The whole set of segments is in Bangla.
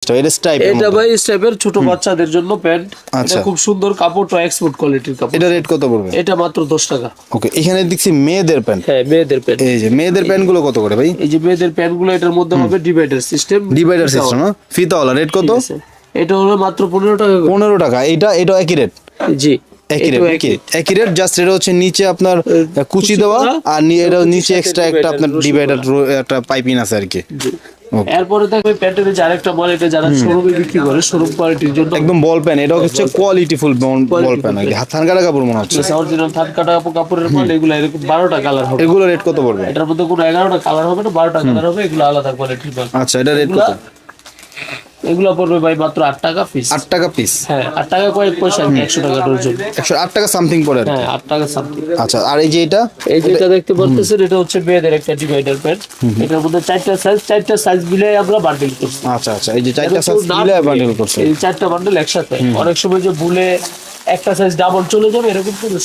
টাইপের এটা স্ট্রাইপ এটা ভাই স্ট্রাইপের ছোট বাচ্চাদের জন্য প্যান্ট। এটা খুব সুন্দর কাপড়, এক্সপোর্ট কোয়ালিটির কাপড়। এটা রেট কত পড়বে? এটা মাত্র 10 টাকা। ওকে, এখানে দেখছি মেয়েদের প্যান্ট। হ্যাঁ, মেয়েদের প্যান্ট। এই যে মেয়েদের প্যান্ট গুলো কত করে ভাই? এই যে মেয়েদের প্যান্ট গুলো, এটার মধ্যে হবে ডিভাইডার সিস্টেম। না ফিতাওয়ালা। রেট কত? এটা হলো মাত্র 15 টাকা। 15 টাকা। এটা একই রেট? জি, একই রেট, জাস্ট এটা হচ্ছে নিচে আপনার কুচি দেওয়া, আর এটা নিচে এক্সট্রা একটা আপনার ডিভাইডার একটা পাইপিং আছে আর কি। এরপরে দেখবে প্যান্টের যে আরেকটা মাল, এটা যারা শোরুমে বিক্রি করে, শোরুম কোয়ালিটির জন্য একদম বল প্যান্ট। এটা হচ্ছে কোয়ালিটি ফুল বল প্যান্ট আর কি, থান কাটা কাপড় মনে হচ্ছে। অরিজিনাল থান কাটা কাপড়ের মাল। এগুলো এরকম 12টা কালার হবে। এগুলো রেট কত পড়বে? এটার মধ্যে কোনো 11টা কালার হবে না, 12টা কালার হবে। এগুলো আলাদা কোয়ালিটির মাল। আচ্ছা, এটা রেট কত? এগুলো পড়বে ভাই মাত্র 8 টাকা পিস। 8 টাকা পিস? হ্যাঁ, 8 টাকা কয়েক পয়সা, 100 টাকা ডজন। 108 টাকা সামথিং পড়ে আর কি। হ্যাঁ, 8 টাকা সামথিং। আচ্ছা, আর এই যে যেটা দেখতে পাচ্ছেন, এটা হচ্ছে মেয়েদের একটা ডিভাইডার প্যান্ট। এটার মধ্যে 4টা সাইজ মিলে আমরা বান্ডেল করছি। আচ্ছা, এই যে 4টা সাইজ মিলে বান্ডেল করছি। এই 4টা বান্ডেল একসাথে। অনেক সময় যে ভুলে একটা সাইজ ডাবল চলে যাবে, এরকম কোনো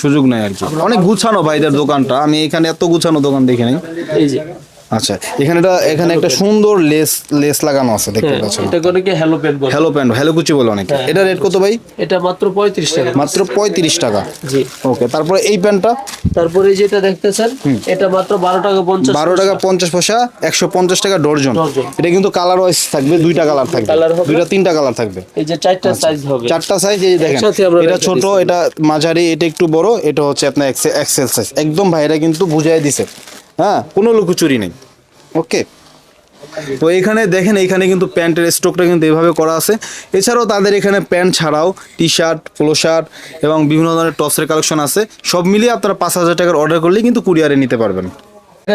সুযোগ নেই আর কি। অনেক গুছানো ভাইদের দোকানটা, আমি এখানে এত গুছানো দোকান দেখি নাই। এই যে আচ্ছা, এখানে একটা সুন্দর লেস লাগানো আছে দেখতে পাচ্ছেন। এটা অনেকে হ্যালো প্যান্ট বলে। হ্যালো কুচি বলে অনেকে। এটা রেট কত ভাই? এটা মাত্র 35 টাকা। মাত্র 35 টাকা। জি। ওকে, তারপরে এই প্যান্টটা? তারপরে যেটা দেখতেছেন, এটা মাত্র 12 টাকা 50 পয়সা। 150 টাকা ডর্জন। এটা কিন্তু কালার ওয়াইজ থাকবে, দুইটা কালার থাকবে, দুইটা তিনটা কালার থাকবে। এই যে 4টা সাইজ হবে। 4টা সাইজ। এই দেখেন, এটা ছোট, এটা মাঝারি, এটা একটু বড়, এটা হচ্ছে আপনার এক্সেল সাইজ। একদম ভাইরা কিন্তু বুঝাই দিছে, হ্যাঁ, কোনো লুকোচুরি নেই। ওকে, তো এখানে দেখেন, এখানে কিন্তু প্যান্টের স্টকটা কিন্তু এভাবে করা আছে। এছাড়াও তাদের এখানে প্যান্ট ছাড়াও টি শার্ট, পোলো শার্ট এবং বিভিন্ন ধরনের টপসের কালেকশন আছে। সব মিলিয়ে আপনারা 5000 টাকার অর্ডার করলেই কিন্তু কুরিয়ারে নিতে পারবেন।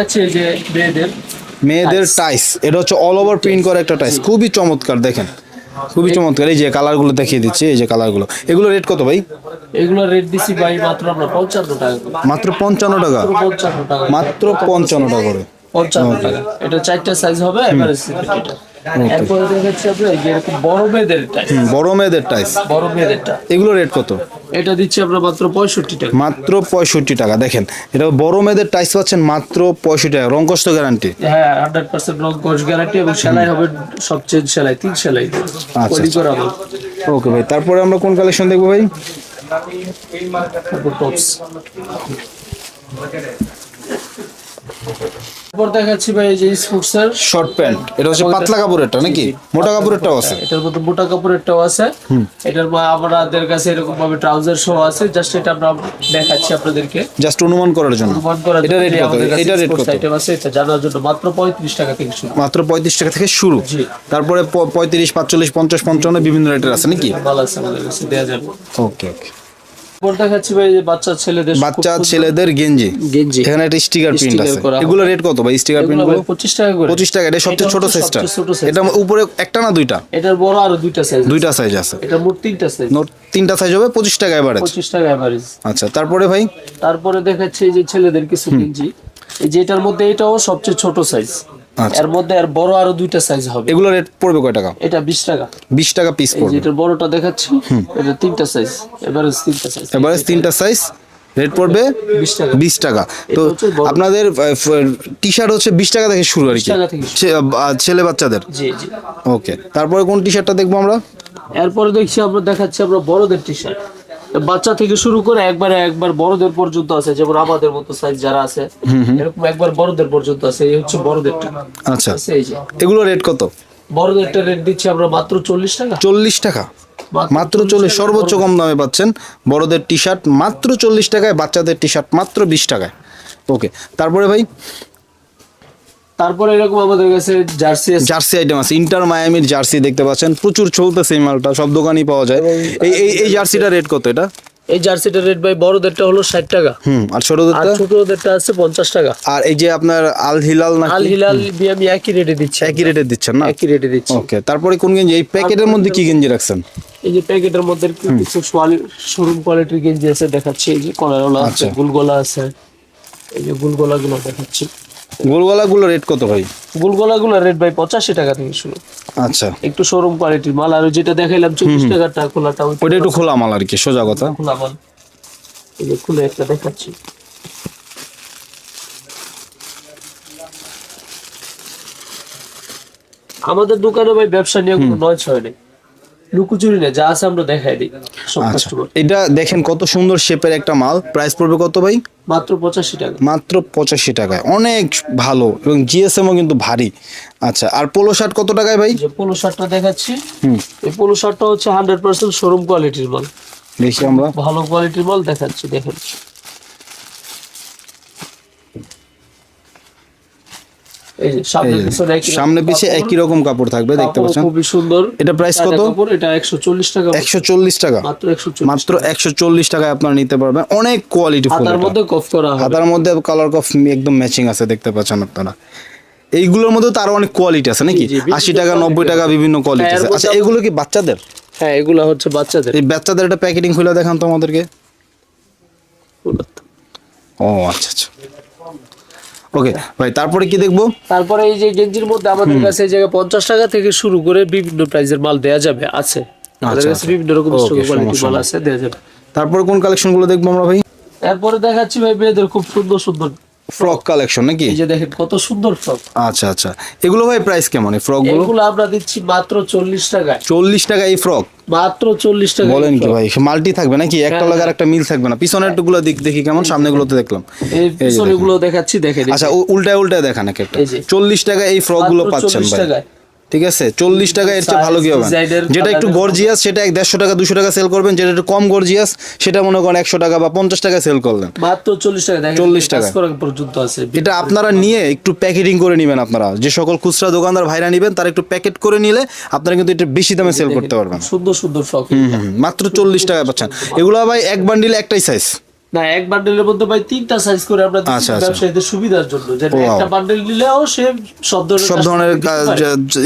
আছে যে মেয়েদের টাইস। এটা হচ্ছে অল ওভার প্রিন্ট করা একটা টাইস, খুবই চমৎকার। দেখেন, খুবই চমৎকার। এই যে কালারগুলো দেখিয়ে দিচ্ছি, এই যে কালারগুলো। এগুলো রেট কত ভাই? এগুলো রেট দিছি ভাই মাত্র আমরা 55 টাকা। মাত্র 55 টাকা? মাত্র 55 টাকা করে। 55 টাকা। এটা 4টা সাইজ হবে, এভারেজ এটা। এরপরে দেখাচ্ছি আপনাদের এই যে এরকম বড় মেয়েদের টাইস। বড় মেয়েদের টাইস। বড় মেয়েদেরটা। এগুলো রেট কত? এটা দিচ্ছি আমরা মাত্র 65 টাকা। মাত্র 65 টাকা। দেখেন, এটা বড় মেয়েদের টাইস পাচ্ছেন মাত্র 65 টাকা। রং কষ্ট গ্যারান্টি? হ্যাঁ, 100% রং কস গ্যারান্টি, এবং সেলাই হবে সবচেয়ে সেলাই 3 সেলাই। ওকে ভাই, তারপরে আমরা কোন কালেকশন দেখবো ভাই? টপস। তারপর দেখাচ্ছি ভাই এই যে স্পোর্টসের শর্ট প্যান্ট। এটা হচ্ছে পাতলা কাপড়েরটা নাকি মোটা কাপড়েরটাও আছে? এটার মধ্যে মোটা কাপড়েরটাও আছে। এটার আমাদের কাছে এরকম ভাবে ট্রাউজার সহ আছে। জাস্ট এটা আমরা দেখাচ্ছি আপনাদেরকে, জাস্ট অনুমান করার জন্য। এটা রেট কত? এটা রেট কত? আইটেম আছে এটা জানার জন্য। মাত্র 35 টাকা থেকে শুরু। মাত্র 35 টাকা থেকে শুরু। তারপরে 35, 45, 50, 55 বিভিন্ন রেটের আছে নাকি? ভালো আছে, আমাদের কাছে দেয়া যাবে। ওকে ওকে। দেখাচ্ছি ভাই বাচ্চা ছেলেদের গেঞ্জি। এখানে একটা স্টিকার প্রিন্ট আছে। এগুলো রেট কত ভাই? স্টিকার প্রিন্ট গুলো 25 টাকা করে। 25 টাকা। এটা সবচেয়ে ছোট সাইজটা? এটা উপরে একটা না দুইটা? এটার বড় আরো দুইটা সাইজ। দুইটা সাইজ আছে। এটা মোট 3টা সাইজ। মোট 3টা সাইজ হবে 25 টাকা এভারেজ। 25 টাকা এভারেজ। আচ্ছা, তারপরে ভাই? তারপরে দেখাচ্ছি এই যে ছেলেদের কিছু গেঞ্জি। এই যে এটার মধ্যে এটাও সবচেয়ে ছোট সাইজ। এর মধ্যে আর বড় আরো দুইটা সাইজ হবে। এগুলো রেট পড়বে কয় টাকা? এটা 20 টাকা। 20 টাকা পিস পড়বে। এই যে বড়টা দেখাচ্ছি, এটা 3টা সাইজ, এভারেজ 3টা সাইজ। এভারেজ 3টা সাইজ, রেট পড়বে 20 টাকা। 20 টাকা। তো আপনাদের টি শার্ট হচ্ছে 20 টাকা থেকে শুরু আর কি, ছেলে বাচ্চাদের? জি জি। ওকে, তারপরে কোন টি শার্টটা দেখবো আমরা? এরপরে দেখাচ্ছি আমরা বড়দের টি শার্ট। বাচ্চা থেকে শুরু করে একবার বড়দের পর্যন্ত আছে, যেমন আমাদের মতো সাইজ যারা আছে এরকম একবার বড়দের পর্যন্ত আছে। এই হচ্ছে বড়দেরটা। আচ্ছা, এই যে এগুলো রেট কত? বড়দেরটা রেট দিচ্ছি আমরা মাত্র 40 টাকা। 40 টাকা? মাত্র 40। সর্বোচ্চ কম দামে পাচ্ছেন বড়দের টি শার্ট মাত্র 40 টাকায়, বাচ্চাদের টি শার্ট মাত্র 20 টাকায়। ওকে, তারপরে ভাই? তারপরে এরকম আমাদের কাছে জার্সি আইটেম আছে। ইন্টার মায়ামির জার্সি দেখতে পাচ্ছেন, প্রচুর চলতেছে এই মালটা, সব দোকানেই পাওয়া যায়। এই জার্সিটা রেট কত? এটা এই জার্সিটার রেট ভাই বড়দেরটা হলো 60 টাকা। আর ছোটদেরটা আছে 50 টাকা। আর এই যে আপনার আল হিলাল আমি একই রেটে দিচ্ছি। একই রেটে দিচ্ছেন না? একই রেটে দিচ্ছি। ওকে, তারপরে কোন গেঞ্জি? এই প্যাকেটের মধ্যে কি গেঞ্জি রাখছেন? এই যে প্যাকেটের মধ্যে কিছু শোরুম কোয়ালিটির গেঞ্জি আছে দেখাচ্ছি। এই যে কলারওয়ালা আছে, গুলগলা আছে। এই যে গুলগলাগুলো দেখাচ্ছি। গোলগলাগুলো রেট কত ভাই? গুলগলাগুলো রেট ভাই 85 টাকা থেকে শুরু। আচ্ছা, একটু শোরুম কোয়ালিটির মাল। আর যেটা দেখাইলাম 24 টাকাটা খোলাটা, ওইটা একটু খোলা মাল আর কি, সোজা কথা। খোলা মাল। এই যে খুলে একটা দেখাচ্ছি। আমাদের দোকানে ভাই ব্যবসা নিয়ে কোনো নয় ছয় নেই, লুকোচুরি নেই, যা আছে আমরা দেখাই দিই সব আচ্ছা, কাস্টমার। এটা দেখেন কত সুন্দর শেপের একটা মাল, প্রাইস পড়বে কত ভাই? মাত্র 85 টাকা। মাত্র 85 টাকায়, অনেক ভালো এবং জিএসএমও কিন্তু ভারী। আচ্ছা, আর পোলো শার্ট কত টাকায় ভাই? যে পোলো শার্টটা দেখাচ্ছি, এই পোলো শার্টটা হচ্ছে 100% শোরুম কোয়ালিটির মাল, দেখি আমরা। ভালো কোয়ালিটির মাল দেখাচ্ছি, দেখেন এই যে সামনে এই যে, পিছনে একই রকম সামনে পিছে কাপড়, একই রকম কাপড় থাকবে, দেখতে কাপড় পাচ্ছেন। খুবই সুন্দর। এটা প্রাইস কত? কাপড় এটা 140 টাকা, 140 টাকা, মাত্র 140। মাত্র 140 টাকায় আপনারা নিতে পারবেন, অনেক কোয়ালিটি ফুল। হাতার মধ্যে কফ করা হবে, হাতার মধ্যে কালার কফ একদম ম্যাচিং আছে, দেখতে পাচ্ছেন আপনারা। এইগুলোর মধ্যে তো আরো অনেক কোয়ালিটি আছে নাকি? জি, জি, 80 টাকা 90 টাকা বিভিন্ন কোয়ালিটি হ্যাঁ, আছে। এর আচ্ছা, মধ্যে এগুলো কি বাচ্চাদের? হ্যাঁ এগুলা হচ্ছে বাচ্চাদের। এই বাচ্চাদের একটা প্যাকেটিং খুলে দেখান তো আমাদেরকে। ও আচ্ছা আচ্ছা, ওকে ভাই, তারপরে কি দেখবো? তারপরে এই যে গেঞ্জির মধ্যে আমাদের কাছে এই জায়গায় 50 টাকা থেকে শুরু করে বিভিন্ন প্রাইসের মাল দেয়া যাবে, আছে আমাদের আচ্ছা, কাছে বিভিন্ন রকম Okay, কোয়ালিটি সমস্যা মাল নেই। আছে, দেয়া যাবে। তারপরে কোন কালেকশন গুলো দেখবো আমরা ভাই? এরপরে দেখাচ্ছি ভাই মেয়েদের খুব সুন্দর সুন্দর ফ্রক কালেকশন নাকি? এই যে দেখেন কত সুন্দর ফ্রক। আচ্ছা আচ্ছা, এগুলো ভাই প্রাইস কেমন এই ফ্রক গুলো? এগুলো আমরা দিচ্ছি মাত্র 40 টাকায়, 40 টাকা এই ফ্রক? মাত্র 40 টাকা। বলেন কি ভাই, মাল্টি থাকবে নাকি? একটা হ্যাঁ, লাগার একটা মিল থাকবে না? পিছনের গুলো দেখি কেমন, সামনে গুলোতে দেখলাম। এই পিছনে গুলো দেখাচ্ছি, দেখেন আচ্ছা, উল্টায় উল্টায় দেখান এক একটা। এই যে। 40 টাকা এই ফ্রক গুলো পাচ্ছেন ভাই, টাকায়। ঠিক আছে? 40 টাকা, এর চেয়ে ভালো কি হবে? ডিজাইনের যেটা একটু কালারের গর্জিয়াস সেটা 150 টাকা 200 টাকা সেল করবেন, যেটা একটু কম গর্জিয়াস সেটা মনে করেন 100 টাকা বা 50 টাকা সেল করলেন। মাত্র 40 টাকা, দেখেন 40 টাকা। কাজ করা পর্যন্ত আছে। এটা আপনারা নিয়ে একটু প্যাকেটিং করে নেবেন। আপনারা যে সকল খুচরা দোকানদার ভাইরা নেবেন, তারা একটু প্যাকেট করে নিলে আপনারা কিন্তু এটা বেশি দামে সেল করতে পারবেন। সুন্দর সুন্দর ফ্রক, মাত্র 40 টাকা পাচ্ছেন। এগুলো ভাই এক বান্ডিলে একটাই সাইজ? না, এক বান্ডেলের মধ্যে ভাই 3টা সাইজ করে আমরা দিচ্ছি আচ্ছা, আচ্ছা। ব্যবসায়ীদের সুবিধার জন্য, যে Wow. একটা বান্ডেল নিলেও সে সব সব ধরনের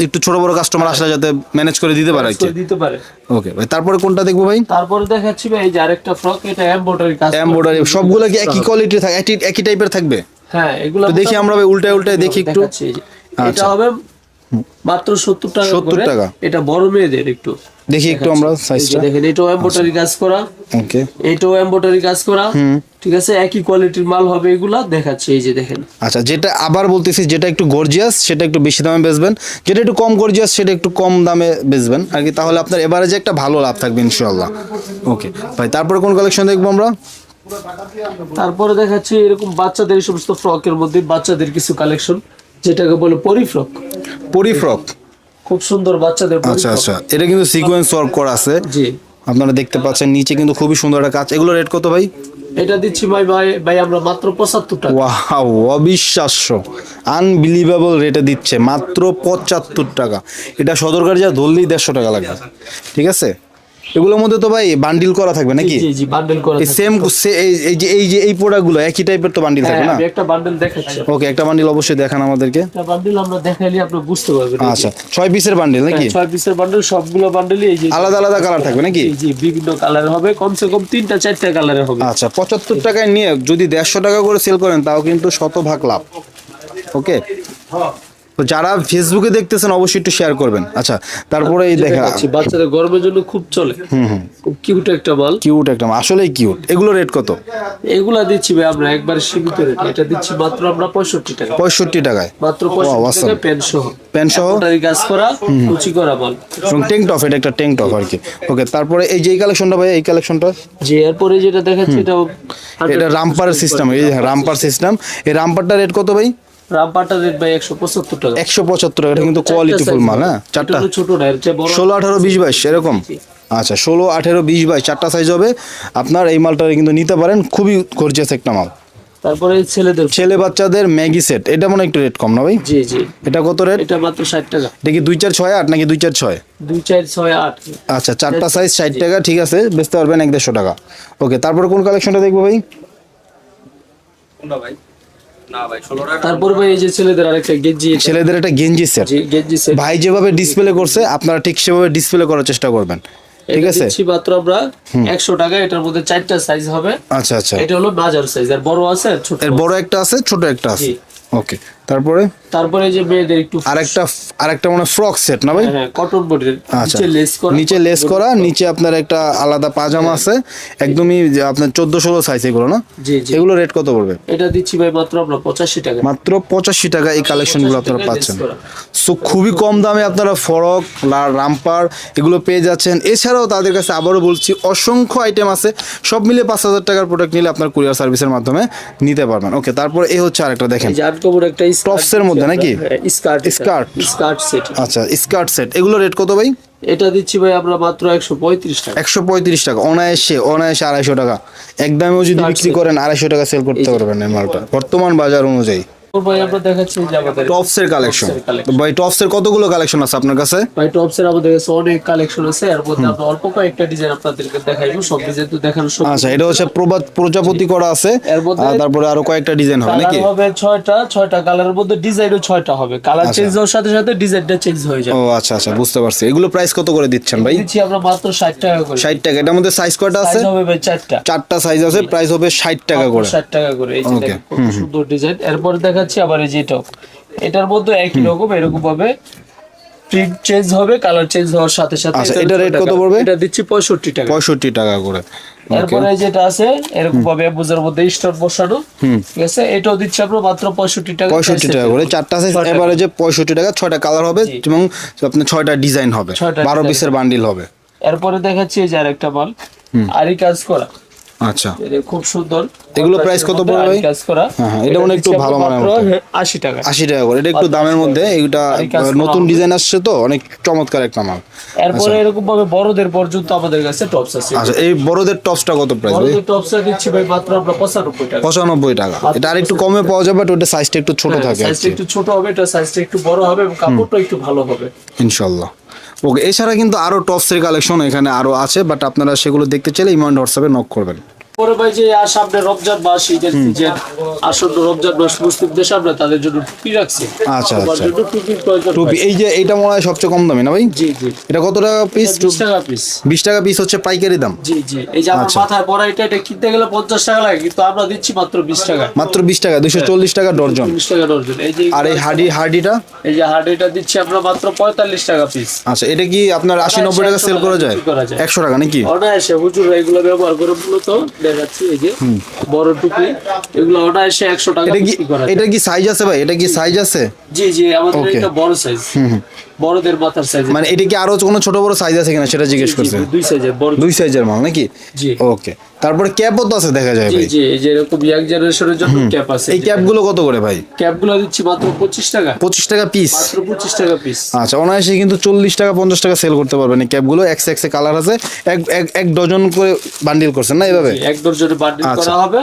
একটু ছোট বড় কাস্টমার আসলে যাতে ম্যানেজ করে দিতে পারে আর কি। দিতে পারে। ওকে ভাই, তারপরে কোনটা দেখবো ভাই? তারপরে দেখাচ্ছি ভাই এই যে আরেকটা ফ্রক, এটা এমব্রয়ডারি কাজ করা। এমব্রয়ডারি সবগুলো কি একই কোয়ালিটির থাকে, একই টাইপের থাকবে? হ্যাঁ, এগুলো তো দেখি আমরা ভাই উল্টায় উল্টায় দেখি একটু। দেখাচ্ছি, এই যে। এটা আচ্ছা। হবে মাত্র 70 টাকা 70 করে। টাকা। এটা বড় মেয়েদের একটু দেখি একটু আমরা এই যে সাইজটা। দেখেন, এটাও এমব্রয়ডারি কাজ করা, ওকে, এটাও এমব্রয়ডারি কাজ করা, ঠিক আছে, একই কোয়ালিটির মাল হবে এগুলা, দেখাচ্ছি এই যে দেখেন। আচ্ছা, যেটা আবার বলতেছি, যেটা একটু গর্জিয়াস সেটা একটু বেশি দামে বেচবেন, যেটা একটু কম গর্জিয়াস সেটা একটু কম দামে বেচবেন আর কি, তাহলে আপনার এভারেজে একটা ভালো লাভ থাকবে ইনশাআল্লাহ। ওকে ভাই, তারপরে কোন কালেকশন দেখবো আমরা? তারপরে দেখাচ্ছি এরকম বাচ্চাদের এই সমস্ত ফ্রকের মধ্যে বাচ্চাদের কিছু কালেকশন, যেটাকে বলে পরি ফ্রক। পরি ফ্রক? খুব সুন্দর বাচ্চাদের পরি আচ্ছা ফ্রক। আচ্ছা, এটা কিন্তু সিকোয়েন্স ওয়ার্ক করা আছে, জি, আপনারা দেখতে পাচ্ছেন। নিচে কিন্তু খুবই সুন্দর একটা কাজ। এগুলো রেট কত ভাই? এটা দিচ্ছি ভাই ভাই আমরা মাত্র 75 টাকা। ওয়াও, অবিশ্বাস্য, আনবিলিভেবল রেটে দিচ্ছে মাত্র 75 টাকা। এটা সদরকার যা ধরলেই 150 টাকা লাগবে, ঠিক আছে? এগুলোর মধ্যে তো ভাই বান্ডিল করা থাকবে নাকি? জি জি, বান্ডেল করা এই থাকে। সেম এই প্রোডাক্টগুলো একই টাইপের তো বান্ডিল থাকবে হ্যাঁ, না? আমি একটা বান্ডেল দেখাচ্ছি। ওকে, একটা বান্ডিল অবশ্যই দেখান আমাদেরকে। একটা বান্ডেল আমরা দেখাইলে আপনি বুঝতে পারবেন। এই যে। আচ্ছা, 6 পিসের বান্ডিল নাকি? 6 পিসের বান্ডেল, সবগুলো বান্ডেলই এই যে আলাদা আলাদা কালার থাকবে নাকি? জি, বিভিন্ন কালার হবে, কমসে কম 3টা 4টা কালারের হবে। আচ্ছা, 75 টাকায় নিয়ে যদি 150 টাকা করে সেল করেন তাও কিন্তু শতভাগ লাভ। ওকে, তো যারা ফেসবুকে দেখতেছেন অবশ্যই একটু শেয়ার করবেন। আচ্ছা, তারপরে এই দেখা দেখাচ্ছি, বাচ্চাদের গরমের জন্য খুব চলে, খুব কিউট একটা মাল। কিউট একটা, আসলেই কিউট। এগুলো রেট কত? এগুলা দিচ্ছি ভাই আমরা একবার সীমিত রেট, এটা দিচ্ছি মাত্র আমরা 65 টাকা। 65 টাকায় মাত্র Wow, 65 awesome. টাকা, প্যান্ট সহ। প্যান্ট সহ এমব্রয়ডারি কাজ করা, কুচি করা মাল। এবং ট্যাঙ্ক টপ, এটা একটা ট্যাঙ্ক টপ আর কি। ওকে, তারপরে এই যে এই কালেকশনটা ভাই, এই কালেকশনটা জি, এরপরে যেটা দেখাচ্ছি এটাও এটা রামপার সিস্টেম, এই রামপার সিস্টেম। এই রামপারটা রেট কত ভাই? রামপারটা রেট ভাই 175 টাকা। 175 টাকা। এটা কিন্তু কোয়ালিটি ফুল মাল। হ্যাঁ, চারটা, এটা ছোট না, এর চেয়ে বড় 16 18 20 22 এরকম। আচ্ছা, 16 18 20 22 চারটা সাইজ হবে আপনার। এই মালটা কিন্তু নিতে পারেন, খুবই গর্জিয়াস একটা মাল। তারপরে ছেলেদের, ছেলে বাচ্চাদের ম্যাগি সেট, এটা মনে হয় একটু রেট কম না ভাই? জি জি, এটা কত রেট? এটা মাত্র 60 টাকা। এটা কি 2 4 6 8 নাকি 2 4 6? 2 4 6 8। আচ্ছা, চারটা সাইজ 60 টাকা, ঠিক আছে, বেচতে পারবেন 150 টাকা। ওকে, তারপরে কোন কালেকশনটা দেখবো ভাই? তারপর ভাই এই যে ছেলেদের আরেকটা গেঞ্জি, ছেলেদের একটা গেঞ্জি সেট। জি, গেঞ্জি সেট। ভাই যেভাবে ডিসপ্লে করছে আপনারা ঠিক সেভাবে ডিসপ্লে করার চেষ্টা করবেন, ঠিক আছে? দিচ্ছি মাত্র আমরা 100 টাকা। এটার মধ্যে 4টা সাইজ হবে। আচ্ছা আচ্ছা, এটা হলো মাঝার সাইজ, আর বড় আছে আর ছোট। এর বড় একটা আছে, ছোট একটা আছে। জি। ওকে, তারপরে যে মেয়েদের একটু আরেকটা মানে ফ্রক সেট না ভাই? হ্যাঁ কটন বডির, আচ্ছা, নিচে লেস করা, নিচে আপনার একটা আলাদা পাজামা আছে, একদমই যে আপনার 14-16 সাইজ এগুলো না? জি জি। এগুলো রেট কত পড়বে? এটা দিচ্ছি ভাই মাত্র আমরা 85 টাকা। মাত্র 85 টাকা এই কালেকশনগুলো আপনারা পাচ্ছেন। সো খুবই কম দামে আপনারা ফরক, রামপার এগুলো পেয়ে যাচ্ছেন। এছাড়াও তাদের কাছে আবারও বলছি অসংখ্য আইটেম আছে, সব মিলে 5000 টাকার প্রোডাক্ট নিলে আপনার কুরিয়ার সার্ভিসের মাধ্যমে নিতে পারবেন। ওকে, তারপর এই হচ্ছে আরেকটা দেখেন, এই যে আনকমন একটা টপসের মধ্যে নাকি? Skirt set. আচ্ছা, স্কার্ট সেট, এগুলো রেট কত ভাই? এটা দিচ্ছি ভাই আমরা মাত্র 135 টাকা। 135 টাকা, অনায়াসে 250 টাকা একদমও যদি বিক্রি করেন 250 টাকা সেল করতে পারবেন এই মালটা বর্তমান বাজার অনুযায়ী। ভাই আমরা দেখাচ্ছি যে আমাদের টপসের কালেকশন। ভাই টপসের কতগুলো কালেকশন আছে আপনার কাছে? ভাই টপসের আমাদের কাছে অনেক কালেকশন আছে, এর মধ্যে আমরা অল্প কয়েকটা ডিজাইন আপনাদেরকে দেখাইবো, সব ডিজাইন তো দেখানো সম্ভব। আচ্ছা, এটা হচ্ছে প্রজাপতি করা আছে, তারপরে আরো কয়েকটা ডিজাইন হবে নাকি? কালার হবে 6টা কালারের মধ্যে ডিজাইনও 6টা হবে, কালার চেঞ্জ হওয়ার সাথে সাথে ডিজাইনটা চেঞ্জ হয়ে যাবে। ও আচ্ছা আচ্ছা, বুঝতে পারছি। এগুলো প্রাইস কত করে দিচ্ছেন ভাই? দিচ্ছি আমরা মাত্র 60 টাকা করে। 60 টাকা। এটার মধ্যে সাইজ কয়টা আছে? সাইজ হবে ভাই 4টা সাইজ আছে, প্রাইস হবে 60 টাকা করে। 60 টাকা করে। এই যে দেখুন কত সুন্দর ডিজাইন। এরপর দেখাচ্ছি আবার এই যে এটার মধ্যে একই রকম এরকম ভাবে প্রিন্ট চেঞ্জ হবে, কালার চেঞ্জ হওয়ার সাথে সাথে। আচ্ছা, এটা রেট কত পড়বে? এটা দিচ্ছি 65 টাকা। 65 টাকা করে। এরপরে যেটা আছে এরকম ভাবে বুঝার মধ্যে স্টোন বসানো, ঠিক আছে, এটাও দিচ্ছি আমরা মাত্র 65 টাকা। 65 টাকা করে, 4টা সাইজ এভারেজে 65 টাকা, 6টা কালার হবে এবং আপনার 6টা ডিজাইন হবে, 12 পিসের বান্ডিল হবে। এরপরে দেখাচ্ছি এই যে আরেকটা মাল আরি কাজ করা। আচ্ছা, এটা খুব সুন্দর। এগুলো প্রাইস কত পড়বে ভাই? কাজ করা, হ্যাঁ, এটা মনে একটু ভালো মানের মতো 80 টাকা। 80 টাকা করে। এটা একটু দামের মধ্যে, এটা নতুন ডিজাইন আসছে তো, অনেক চমৎকার একটা মাল। এরপরে এরকম ভাবে বড়দের পর্যন্ত আমাদের কাছে টপস আছে। আচ্ছা, এই বড়দের টপসটা কত প্রাইস ভাই? বড়দের টপসটা দিচ্ছি ভাই মাত্র আমরা 95 টাকা। 95 টাকা। এটা আরেকটু কমে পাওয়া যাবে, বাট ওটা সাইজটা একটু ছোট থাকে। সাইজটা একটু ছোট হবে, এটা সাইজটা একটু বড় হবে এবং কাপড়টা একটু ভালো হবে ইনশাআল্লাহ। ওকে, এছাড়া কিন্তু আরো টপসের কালেকশন এখানে আরো আছে, বাট আপনারা সেগুলো দেখতে চাইলে ইমন হোয়াটসঅ্যাপে নক করবেন। পরে ভাই যে সামনে রমজান মাস, ঈদের সিজন, আসন্ন রমজান মাস, মুসলিমদের সামনে তাদের জন্য টুপি রাখছি। আচ্ছা সবার আচ্ছা, জন্য টুপির প্রয়োজন। টুপি, এই যে এটা মনে হয় সবচেয়ে কম দামি না ভাই? জি জি। এটা কত টাকা পিস? 20 টাকা পিস। 20 টাকা পিস হচ্ছে পাইকারি দাম। জি জি। এই যে আমার মাথায় পরা এটা কিনতে গেলে 50 টাকা লাগে, কিন্তু আমরা দিচ্ছি মাত্র 20 টাকা। মাত্র 20 টাকা, 240 টাকা ডর্জন। 20 টাকা ডর্জন। এই যে আর এই হার্ডিটা? এই যে হার্ডিটা দিচ্ছি আমরা মাত্র 45 টাকা পিস। আচ্ছা, এটা কি আপনার 80-90 টাকা সেল করা যায়? 100 টাকা নাকি? অনায়াসে হুজুর এগুলো ব্যবহার করে মূলত দেখাচ্ছি। এই যে বড় টুপি, এগুলো অনায়াসে 100 টাকা বিক্রি করা যায়। এটা কি সাইজ আছে ভাই? এটা কি সাইজ আছে? জি জি, আমাদের এটা বড় সাইজ, বড়দের মাথার সাইজ। মানে এটা কি আরো কোনো ছোট বড় সাইজ আছে কিনা সেটা জিজ্ঞেস করছে? দুই সাইজের মাল নাকি? জি। ওকে, তারপরে ক্যাপও তো আছে দেখা যায় ভাই? জি, এই যে এরকম ইয়াং জেনারেশনের জন্য ক্যাপ আছে। এই ক্যাপগুলো কত করে ভাই? ক্যাপগুলো দিচ্ছি মাত্র 25 টাকা। 25 টাকা পিস? মাত্র 25 টাকা পিস। আচ্ছা, অনায়াসে কিন্তু 40 টাকা 50 টাকা সেল করতে পারবেন এই ক্যাপগুলো। এক্স কালার আছে, এক ডজন করে বান্ডিল করছেন না এভাবে? এক ডজনে বান্ডিল করা হবে।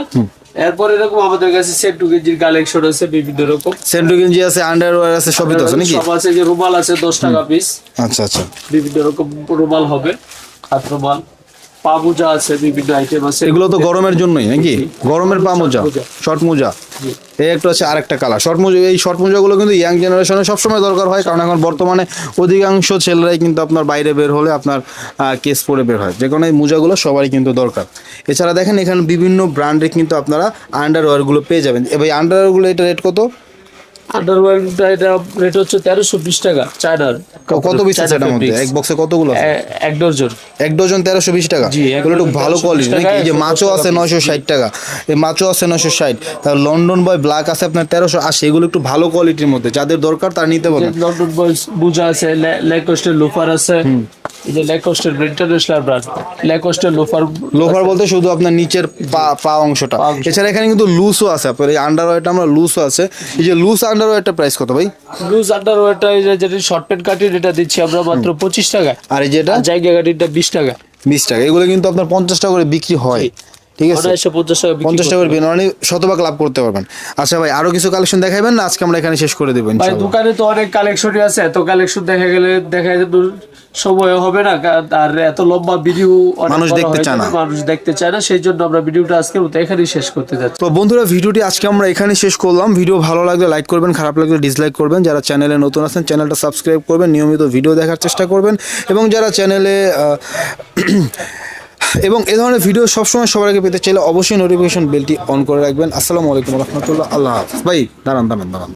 এরপর এরকম আমাদের কাছে সেন্টু গেঞ্জির কালেকশন আছে বিভিন্ন রকম। সেন্টু গেঞ্জি আছে, আন্ডারওয়্যার আছে, সবই তো আছে নাকি? সব আছে। যে রুমাল আছে 10 টাকা পিস। আচ্ছা আচ্ছা, বিভিন্ন রকম রুমাল হবে, হাত রুমাল, পা মোজা আছে, বিভিন্ন আইটেম আছে। এগুলো তো গরমের জন্যই নাকি? গরমের পা মোজা, শর্ট মোজা। এই একটা আছে আরেকটা কালার শর্ট মোজা। এই শর্ট মোজাগুলো কিন্তু ইয়াং জেনারেশনে সবসময় দরকার হয়, কারণ এখন বর্তমানে অধিকাংশ ছেলেরাই কিন্তু আপনার বাইরে বের হলে আপনার কেস পরে বের হয়, যে কোনো এই মোজাগুলো সবারই কিন্তু দরকার। এছাড়া দেখেন এখানে বিভিন্ন ব্র্যান্ডের কিন্তু আপনারা আন্ডারওয়্যারগুলো পেয়ে যাবেন। এবার আন্ডারওয়্যারগুলো এটা রেট কত? আন্ডারওয়্যারটা এটা রেট হচ্ছে 1320 টাকা। চায়নার। কত পিস আছে এটার মধ্যে? এক বক্সে কতগুলো আছে? এক ডজন। এক ডজন 1320 টাকা। এগুলো একটু ভালো কোয়ালিটি নাকি? এই যে মাছও আছে 960 টাকা, এই মাছও আছে 960। তার লন্ডন বয় ব্ল্যাক আছে আপনার 1380। এগুলো একটু ভালো কোয়ালিটির মধ্যে, যাদের দরকার তারা নিতে পারেন। লন্ডন বয় বুজা আছে, ল্যাকোস্টের লোফার আছে। এই যে ল্যাকোস্টের ইন্টারন্যাশনাল ব্র্যান্ড, ল্যাকোস্টের লোফার বলতে শুধু আপনার নিচের পা অংশটা। এছাড়া এখানে কিন্তু লুজও আছে আপনার, এই আন্ডারওয়্যারটা আমরা লুজও আছে। এই যে লুজ আন্ডারওয়্যারটা প্রাইস কত ভাই? লুজ আন্ডারওয়্যারটা যেটা শর্ট প্যান্ট কাটিং, এটা দিচ্ছি আমরা মাত্র 25 টাকা। আর এই যেটা জায়গা কাটিংটা 20 টাকা। 20 টাকা। এগুলো কিন্তু আপনার 50 টাকা করে বিক্রি হয়, ঠিক আছে? 50 টাকা করে মানে শতভাগ লাভ করতে পারবেন। আচ্ছা ভাই, আরো কিছু কালেকশন দেখাবেন না? আজকে আমরা এখানে শেষ করে দেব ভাই। দোকানে তো অনেক কালেকশনই আছে, এত কালেকশন দেখা গেলে সময় হবে না, আর এত লম্বা ভিডিও মানুষ দেখতে চায় না, সেই জন্য আমরা ভিডিওটা আজকের মতো এখানেই শেষ করতে যাচ্ছি। তো বন্ধুরা, ভিডিওটি আজকে আমরা এখানেই শেষ করলাম। ভিডিও ভালো লাগলে লাইক করবেন, খারাপ লাগলে ডিসলাইক করবেন। যারা চ্যানেলে নতুন আছেন চ্যানেলটা সাবস্ক্রাইব করবেন, নিয়মিত ভিডিও দেখার চেষ্টা করবেন, এবং যারা চ্যানেলে এবং এ ধরনের ভিডিও সবসময় সবার আগে পেতে চাইলে অবশ্যই নোটিফিকেশন বেলটি অন করে রাখবেন। আসসালামু আলাইকুম রহমতুল্লাহ। আল্লাহ হাফিজ। ভাই দাঁড়ান।